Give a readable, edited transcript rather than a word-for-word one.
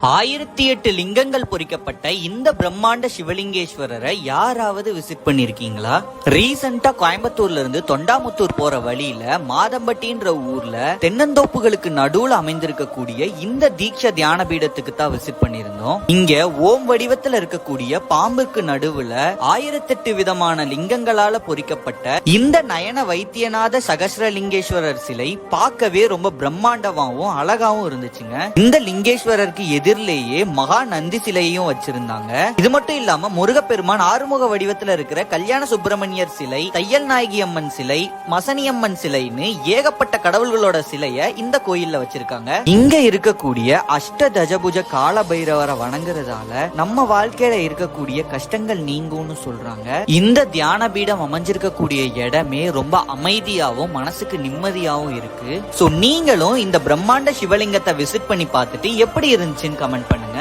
1008 லிங்கங்கள் பொறிக்கப்பட்ட இந்த பிரம்மாண்ட சிவலிங்கேஸ்வரரை யாராவது விசிட் பண்ணிருக்கீங்களா? ரீசெண்டா கோயம்புத்தூர்ல இருந்து தொண்டாமுத்தூர் போற வழியில மாதம்பட்டின்ற ஊர்ல தென்னந்தோப்புகளுக்கு நடுவுல அமைந்திருக்கக்கூடிய இந்த தீட்ச தியான பீடத்துக்கு தான் விசிட் பண்ணிருந்தோம். இங்க ஓம் வடிவத்துல இருக்கக்கூடிய பாம்புக்கு நடுவுல 1008 விதமான லிங்கங்களால பொறிக்கப்பட்ட இந்த நயன வைத்தியநாத சகஸ்ரலிங்கேஸ்வரர் சிலை பார்க்கவே ரொம்ப பிரம்மாண்டமாவும் அழகாவும் இருந்துச்சுங்க. இந்த லிங்கேஸ்வரருக்கு எதிரிலேயே மகா நந்தி சிலையையும் வச்சிருந்தாங்க. இது மட்டும் இல்லாம முருகப்பெருமான் ஆறுமுக வடிவத்துல இருக்கிற கல்யாண சுப்பிரமணியர் சிலை, தையல் நாயகி அம்மன் சிலை, மசனியம்மன் சிலைன்னு ஏகப்பட்ட கடவுள்களோட சிலைய இந்த கோயில்ல வச்சிருக்காங்க. இங்க இருக்கக்கூடிய அஷ்ட தஜபுஜ கால பைரவரை வணங்குறதால நம்ம வாழ்க்கையில இருக்கக்கூடிய கஷ்டங்கள் நீங்கும்னு சொல்றாங்க. இந்த தியான பீடம் அமைஞ்சிருக்கக்கூடிய இடமே ரொம்ப அமைதியாவும் மனசுக்கு நிம்மதியாவும் இருக்கு. சோ நீங்களும் இந்த பிரம்மாண்ட சிவலிங்கத்தை விசிட் பண்ணி பார்த்துட்டு எப்படி இருந்துச்சுன்னு கமெண்ட் பண்ணுங்க.